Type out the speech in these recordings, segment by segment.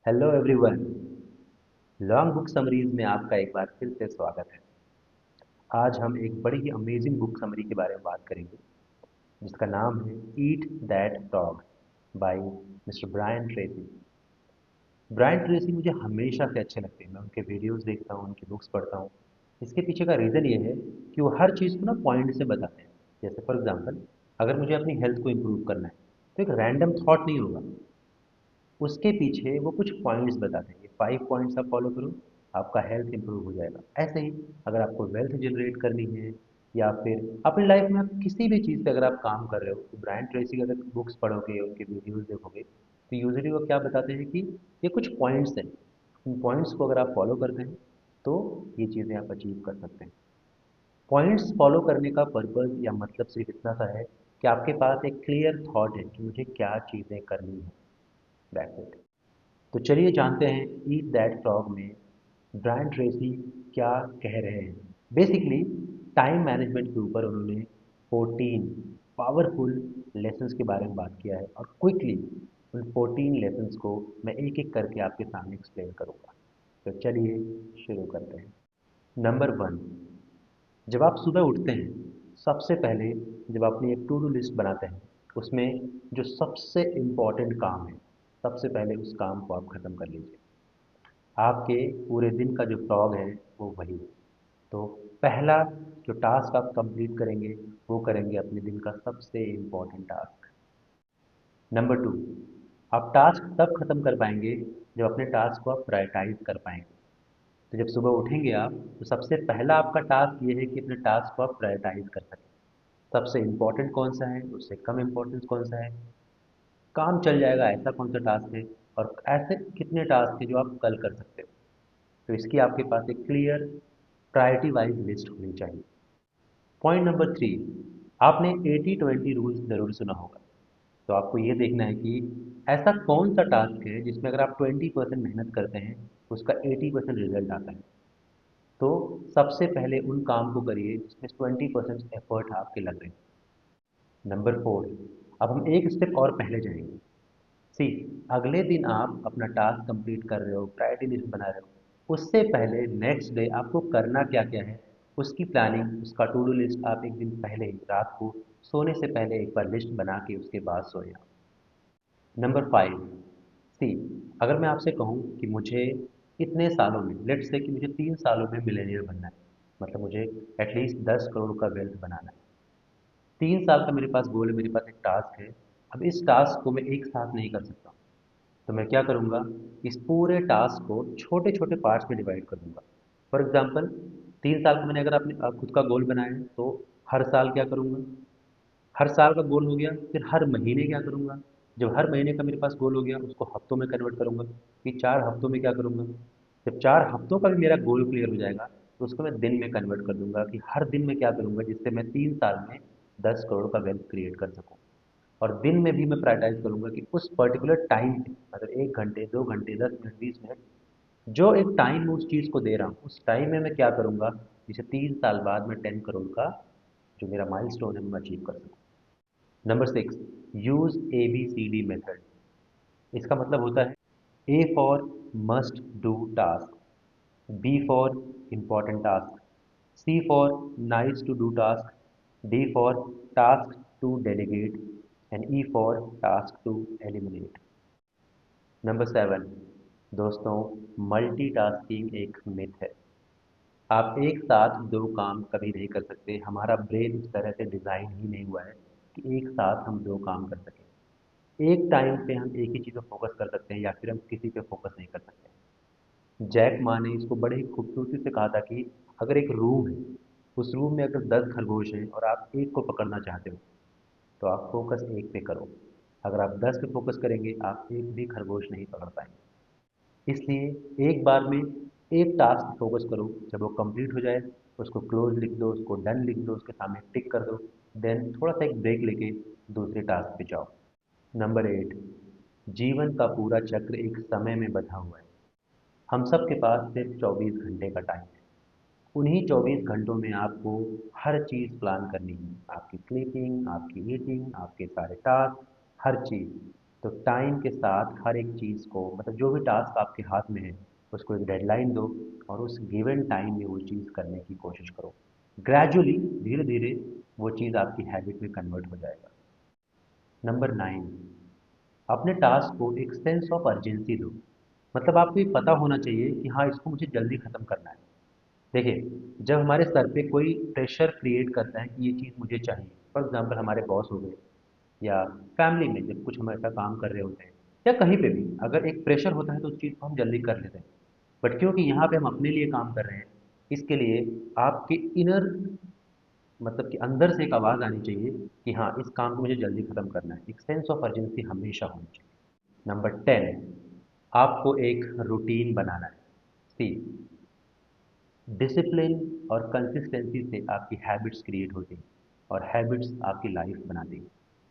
Hello everyone. Long book summaries में आपका एक बार फिर से स्वागत है। आज हम एक बड़ी ही अमेजिंग बुक समरी के बारे में बात करेंगे जिसका नाम है eat that frog by mister Brian Tracy. Brian Tracy मुझे हमेशा से अच्छे लगते हैं। मैं उनके वीडियोस देखता हूँ, उनकी बुक्स पढ़ता हूँ। इसके पीछे का रीज़न ये है कि वो हर चीज़ को ना पॉइंट से बताते हैं। जैसे फॉर एग्जांपल, अगर मुझे अपनी हेल्थ को इम्प्रूव करना है तो एक रैंडम थॉट नहीं होगा, उसके पीछे वो कुछ पॉइंट्स बताते हैं। ये 5 पॉइंट्स आप फॉलो करो, आपका हेल्थ इंप्रूव हो जाएगा। ऐसे ही अगर आपको वेल्थ जनरेट करनी है या फिर अपनी लाइफ में आप किसी भी चीज़ पे अगर आप काम कर रहे हो तो ब्रायन ट्रेसी की अगर बुक्स पढ़ोगे, उनके वीडियोस देखोगे तो यूजुअली वो क्या बताते हैं कि ये कुछ पॉइंट्स हैं। उन पॉइंट्स को अगर आप फॉलो करते हैं तो ये चीज़ें आप अचीव कर सकते हैं। पॉइंट्स फॉलो करने का पर्पस या मतलब सिर्फ इतना सा है कि आपके पास एक क्लियर थॉट है कि मुझे क्या चीज़ें करनी है। That's it. तो चलिए जानते हैं ईट दैट फ्रॉग में ब्रायन ट्रेसी क्या कह रहे हैं। बेसिकली टाइम मैनेजमेंट के ऊपर उन्होंने 14 पावरफुल लेसन्स के बारे में बात किया है और क्विकली उन 14 लेसन्स को मैं एक एक करके आपके सामने एक्सप्लेन करूंगा। तो चलिए शुरू करते हैं। नंबर वन, जब आप सुबह उठते हैं सबसे पहले जब अपनी एक टू डू लिस्ट बनाते हैं उसमें जो सबसे इम्पोर्टेंट काम है सबसे पहले उस काम को आप ख़त्म कर लीजिए। आपके पूरे दिन का जो फ्लॉग है वो वही है। तो पहला जो टास्क आप कंप्लीट करेंगे वो करेंगे अपने दिन का सबसे इम्पोर्टेंट टास्क। नंबर टू, आप टास्क तब खत्म कर पाएंगे जब अपने टास्क को आप प्रायोरिटाइज कर पाएंगे। तो जब सुबह उठेंगे आप तो सबसे पहला आपका टास्क ये है कि अपने टास्क को आप प्रायोरिटाइज कर सकें। सबसे इम्पोर्टेंट कौन सा है, उससे कम इम्पोर्टेंस कौन सा है, काम चल जाएगा ऐसा कौन सा टास्क है, और ऐसे कितने टास्क हैं जो आप कल कर सकते हो। तो इसकी आपके पास एक क्लियर प्रायोरिटी वाइज लिस्ट होनी चाहिए। पॉइंट नंबर थ्री, आपने 80-20 रूल ज़रूर सुना होगा। तो आपको ये देखना है कि ऐसा कौन सा टास्क है जिसमें अगर आप 20% मेहनत करते हैं उसका 80% रिजल्ट आता है। तो सबसे पहले उन काम को करिए जिसमें 20% एफर्ट आपके लग रहे हैं। नंबर फोर, अब हम एक स्टेप और पहले जाएंगे। सी, अगले दिन आप अपना टास्क कंप्लीट कर रहे हो, प्रायोरिटी लिस्ट बना रहे हो, उससे पहले नेक्स्ट डे आपको करना क्या क्या है उसकी प्लानिंग, उसका टू डू लिस्ट आप एक दिन पहले ही रात को सोने से पहले एक बार लिस्ट बना के उसके बाद सोए आप। नंबर फाइव, सी, अगर मैं आपसे कहूँ कि मुझे इतने सालों में, लेट्स से कि मुझे 3 सालों में मिलेनियर बनना है, मतलब मुझे एटलीस्ट 10 करोड़ का वेल्थ बनाना है। 3 साल का मेरे पास गोल है, मेरे पास एक टास्क है। अब इस टास्क को मैं एक साथ नहीं कर सकता, तो मैं क्या करूँगा, इस पूरे टास्क को छोटे छोटे पार्ट्स में डिवाइड कर दूंगा। फॉर एग्जाम्पल, 3 साल का मैंने अगर अपने खुद का गोल बनाया है तो हर साल क्या करूँगा, हर साल का गोल हो गया, फिर हर महीने क्या करूँगा, जब हर महीने का मेरे पास गोल हो गया उसको हफ्तों में कन्वर्ट करूँगा कि 4 हफ्तों में क्या करूँगा। जब 4 हफ्तों का भी मेरा गोल क्लियर हो जाएगा तो उसको मैं दिन में कन्वर्ट कर दूंगा कि हर दिन में क्या करूँगा जिससे मैं 3 साल में 10 करोड़ का वेल्थ क्रिएट कर सकूँ। और दिन में भी मैं प्रायोरिटाइज करूँगा कि उस पर्टिकुलर टाइम पे, मतलब 1 घंटे 2 घंटे 10 मिनट 20 मिनट, जो एक टाइम मैं उस चीज़ को दे रहा हूँ उस टाइम में मैं क्या करूँगा जिससे 3 साल बाद मैं 10 करोड़ का जो मेरा माइलस्टोन है मैं अचीव कर सकूँ। Number six, use ABCD method. इसका मतलब होता है A for must do task, B for important task, C for nice to do task, D for task to delegate and E for task to eliminate. Number seven, दोस्तों, multitasking एक myth है। आप एक साथ दो काम कभी नहीं कर सकते। हमारा ब्रेन इस तरह से डिज़ाइन ही नहीं हुआ है कि एक साथ हम दो काम कर सकें। एक टाइम पे हम एक ही चीज़ पे फोकस कर सकते हैं या फिर हम किसी पे फोकस नहीं कर सकते। जैक मा ने इसको बड़े ही खूबसूरती से कहा था कि अगर एक रूम है, उस रूम में अगर 10 खरगोश हैं और आप एक को पकड़ना चाहते हो तो आप फोकस एक पे करो। अगर आप 10 पे फोकस करेंगे आप एक भी खरगोश नहीं पकड़ पाएंगे। इसलिए एक बार में एक टास्क फोकस करो, जब वो कंप्लीट हो जाए उसको क्लोज लिख दो, उसको डन लिख दो, उसके सामने टिक कर दो। देन थोड़ा सा एक ब्रेक लेके दूसरे टास्क पे जाओ। नंबर एट, जीवन का पूरा चक्र एक समय में बंधा हुआ है। हम सब के पास सिर्फ 24 घंटे का टाइम है। उन्हीं 24 घंटों में आपको हर चीज़ प्लान करनी है, आपकी स्लीपिंग, आपकी ईटिंग, आपके सारे टास्क, हर चीज़। तो टाइम के साथ हर एक चीज़ को, मतलब जो भी टास्क आपके हाथ में है, उसको एक डेडलाइन दो और उस गिवन टाइम में वो चीज़ करने की कोशिश करो। ग्रेजुअली, धीरे धीरे वो चीज़ आपकी हैबिट में कन्वर्ट हो जाएगा। नंबर 9, अपने टास्क को एक सेंस ऑफ अर्जेंसी दो। मतलब आपको ये पता होना चाहिए कि हाँ, इसको मुझे जल्दी ख़त्म करना है। देखिए, जब हमारे सर पे कोई प्रेशर क्रिएट करता है कि ये चीज़ मुझे चाहिए, फॉर एग्जांपल हमारे बॉस हो गए, या फैमिली में जब कुछ हम ऐसा काम कर रहे होते हैं, या कहीं पे भी अगर एक प्रेशर होता है तो उस चीज़ को हम जल्दी कर लेते हैं। बट क्योंकि यहाँ पे हम अपने लिए काम कर रहे हैं, इसके लिए आपके इनर, मतलब कि अंदर से एक आवाज़ आनी चाहिए कि हाँ, इस काम को मुझे जल्दी ख़त्म करना है। एक सेंस ऑफ अर्जेंसी हमेशा होनी चाहिए। नंबर 10, आपको एक रूटीन बनाना है। सी, डिसिप्लिन और कंसिस्टेंसी से आपकी हैबिट्स क्रिएट होती हैं और हैबिट्स आपकी लाइफ बनाती हैं।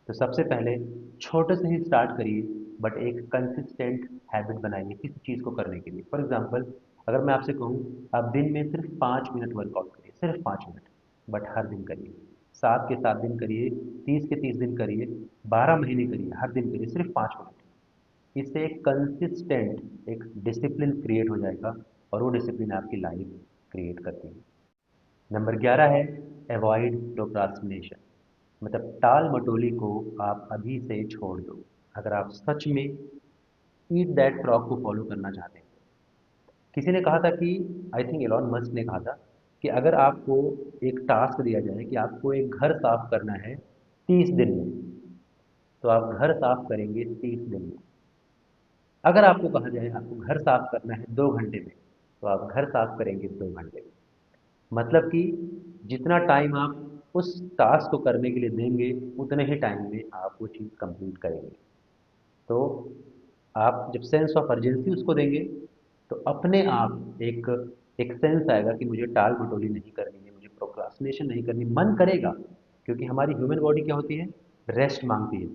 तो सबसे पहले छोटे से ही स्टार्ट करिए, बट एक कंसिस्टेंट हैबिट बनाइए किसी चीज़ को करने के लिए। फॉर एग्जांपल, अगर मैं आपसे कहूँ आप दिन में सिर्फ 5 मिनट वर्कआउट करिए, सिर्फ 5 मिनट, बट हर दिन करिए। 7 के 7 दिन करिए, 30 के 30 दिन करिए, 12 महीने करिए, हर दिन करिए सिर्फ 5 मिनट। इससे एक कंसिस्टेंट एक डिसिप्लिन क्रिएट हो जाएगा और वो डिसिप्लिन आपकी लाइफ क्रिएट करती है। नंबर 11 है अवॉइड प्रोक्रास्टिनेशन। मतलब टाल मटोली को आप अभी से छोड़ दो। अगर आप सच में ईट दैट फ्रॉग को फॉलो करना चाहते हैं। किसी ने कहा था कि, आई थिंक एलॉन मस्क ने कहा था कि अगर आपको एक टास्क दिया जाए कि आपको एक घर साफ करना है 30 दिन में, तो आप घर साफ करेंगे 30 दिन में। अगर आपको कहा जाए आपको घर साफ करना है 2 घंटे में, तो आप घर साफ करेंगे 2 घंटे में। मतलब कि जितना टाइम आप उस टास्क को करने के लिए देंगे, उतने ही टाइम में आप वो चीज़ कंप्लीट करेंगे। तो आप जब सेंस ऑफ अर्जेंसी उसको देंगे, तो अपने आप एक एक सेंस आएगा कि मुझे टाल मटोली नहीं करनी है, मुझे प्रोक्रास्टिनेशन नहीं करनी। मन करेगा, क्योंकि हमारी ह्यूमन बॉडी क्या होती है, रेस्ट मांगती है।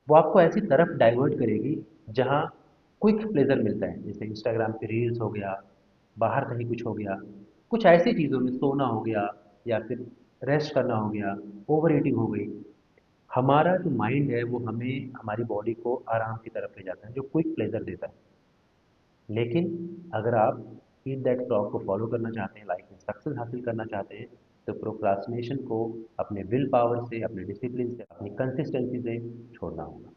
वो आपको ऐसी तरफ डाइवर्ट करेगी जहाँ क्विक प्लेजर मिलता है, जैसे इंस्टाग्राम पे रील्स हो गया, बाहर कहीं कुछ हो गया, कुछ ऐसी चीज़ों में सोना हो गया, या फिर रेस्ट करना हो गया, ओवर ईटिंग हो गई। हमारा जो माइंड है वो हमें हमारी बॉडी को आराम की तरफ ले जाता है, जो क्विक प्लेजर देता है। लेकिन अगर आप ईट दैट फ्रॉग को फॉलो करना चाहते हैं, लाइफ में सक्सेस हासिल करना चाहते हैं, तो प्रोक्रास्टिनेशन को अपने विल पावर से, अपने डिसिप्लिन से, अपनी कंसिस्टेंसी से छोड़ना होगा।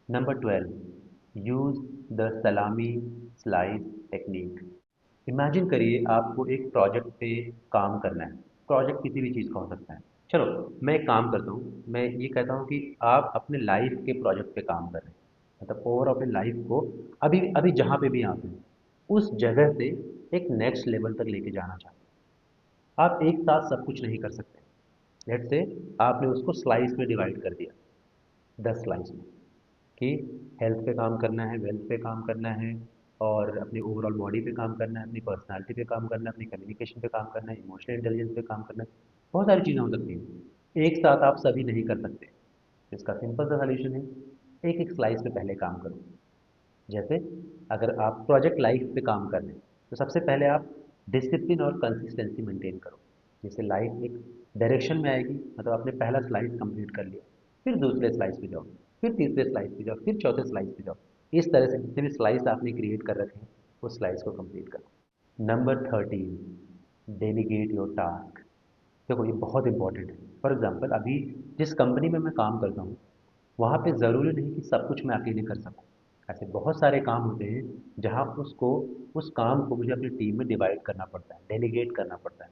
नंबर 12, यूज़ द सलामी स्लाइस टेक्निक। इमेजिन करिए आपको एक प्रोजेक्ट पे काम करना है। प्रोजेक्ट किसी भी चीज़ का हो सकता है। चलो, मैं एक काम करता हूँ, मैं ये कहता हूँ कि आप अपने लाइफ के प्रोजेक्ट पे काम कर रहे हैं। मतलब ओवर अपने लाइफ को अभी अभी जहाँ पे भी आप हैं, उस जगह से एक नेक्स्ट लेवल तक लेके जाना चाहते हैं। आप एक साथ सब कुछ नहीं कर सकते। लेट्स से आपने उसको स्लाइस में डिवाइड कर दिया, 10 स्लाइस में, कि हेल्थ पे काम करना है, वेल्थ पे काम करना है, और अपनी ओवरऑल बॉडी पे काम करना है, अपनी पर्सनालिटी पे काम करना है, अपनी कम्युनिकेशन पे काम करना है, इमोशनल इंटेलिजेंस पे काम करना है। बहुत सारी चीज़ें हो सकती हैं। एक साथ आप सभी नहीं कर सकते। इसका सिंपल सा सॉल्यूशन है, एक एक स्लाइस पे पहले काम करो। जैसे अगर आप प्रोजेक्ट लाइफ पे काम कर रहे हैं, तो सबसे पहले आप डिसिप्लिन और कंसिस्टेंसी मेंटेन करो। जैसे लाइफ एक डायरेक्शन में आएगी, मतलब आपने पहला स्लाइस कंप्लीट कर लिया, फिर दूसरे स्लाइस पे जाओ, फिर तीसरे स्लाइस पे जाओ, फिर चौथे स्लाइस पे जाओ। इस तरह से जितने भी स्लाइस आपने क्रिएट कर रखे हैं, उस स्लाइस को कंप्लीट करो। Number 13, delegate your task. देखो, ये बहुत इंपॉर्टेंट है। फॉर एग्जाम्पल, अभी जिस कंपनी में मैं काम करता हूँ, वहाँ पे ज़रूरी नहीं कि सब कुछ मैं अकेले कर सकूँ। ऐसे बहुत सारे काम होते हैं जहाँ उस काम को मुझे अपनी टीम में डिवाइड करना पड़ता है, डेलीगेट करना पड़ता है।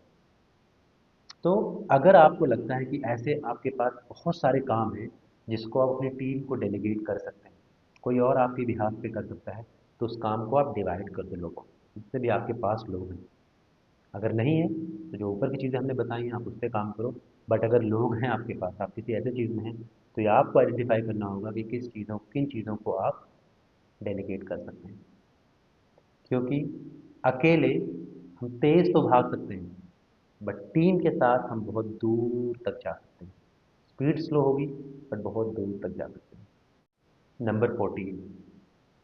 तो अगर आपको लगता है कि ऐसे आपके पास बहुत सारे काम हैं जिसको आप अपनी टीम को डेलीगेट कर सकते हैं, कोई और आपके बिहाफ पे कर सकता है, तो उस काम को आप डिवाइड कर दो लोगों को, जितने भी आपके पास लोग हैं। अगर नहीं है, तो जो ऊपर की चीज़ें हमने बताई हैं आप उस पर काम करो। बट अगर लोग हैं आपके पास, आप किसी ऐसे चीज़ में हैं, तो ये आपको आइडेंटिफाई करना होगा कि किन चीज़ों को आप डेलीगेट कर सकते हैं। क्योंकि अकेले हम तेज़ तो भाग सकते हैं, बट टीम के साथ हम बहुत दूर तक जा सकते हैं। स्पीड स्लो होगी, बट बहुत दूर तक जा सकते हैं। नंबर 14,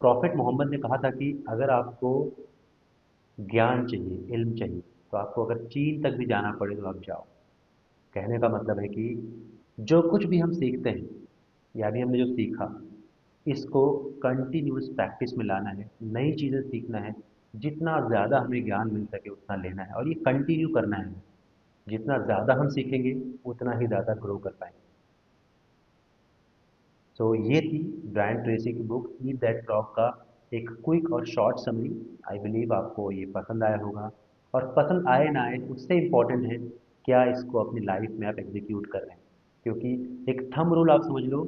प्रॉफिट मोहम्मद ने कहा था कि अगर आपको ज्ञान चाहिए, इल्म चाहिए, तो आपको अगर चीन तक भी जाना पड़े तो आप जाओ। कहने का मतलब है कि जो कुछ भी हम सीखते हैं, या भी हमने जो सीखा, इसको कंटिन्यूस प्रैक्टिस में लाना है, नई चीज़ें सीखना है, जितना ज़्यादा हमें ज्ञान मिल सके उतना लेना है और ये कंटिन्यू करना है। जितना ज़्यादा हम सीखेंगे उतना ही ज़्यादा ग्रो कर पाएंगे। तो ये थी ब्रायन ट्रेसी की बुक ईट दैट फ्रॉग का एक क्विक और शॉर्ट समरी। आई बिलीव आपको ये पसंद आया होगा, और पसंद आए ना आए उससे इम्पॉर्टेंट है क्या इसको अपनी लाइफ में आप एग्जीक्यूट कर रहे हैं। क्योंकि एक थंब रूल आप समझ लो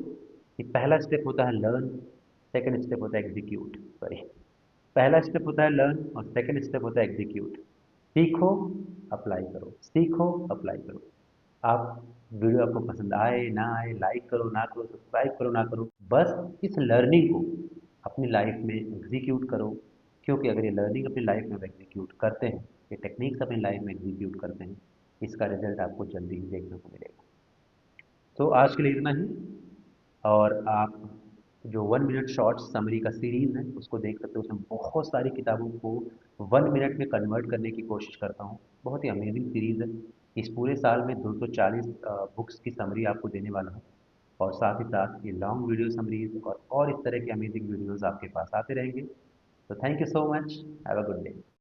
कि पहला स्टेप होता है लर्न, सेकंड स्टेप होता है एग्जीक्यूट, सॉरी, पहला स्टेप होता है लर्न और सेकंड स्टेप होता है एग्जीक्यूट। सीखो, अप्लाई करो, सीखो, अप्लाई करो। आप वीडियो आपको पसंद आए ना आए, लाइक करो ना करो, सब्सक्राइब करो ना करो, बस इस लर्निंग को अपनी लाइफ में एग्जीक्यूट करो। क्योंकि अगर ये लर्निंग अपनी लाइफ में एग्जीक्यूट करते हैं, ये टेक्निक्स अपनी लाइफ में एग्जीक्यूट करते हैं, इसका रिजल्ट आपको जल्दी ही देखने को मिलेगा। तो आज के लिए इतना ही। और आप जो 1 मिनट शॉर्ट समरी का सीरीज़ है उसको देख सकते हो। उसमें बहुत सारी किताबों को 1 मिनट में कन्वर्ट करने की कोशिश करता हूँ। बहुत ही अमेजिंग सीरीज़ है। इस पूरे साल में 240 बुक्स की समरी आपको देने वाला हूँ, और साथ ही साथ ये लॉन्ग वीडियो समरीज और इस तरह के अमेजिंग वीडियोज़ आपके पास आते रहेंगे। तो thank you so much, have a good day.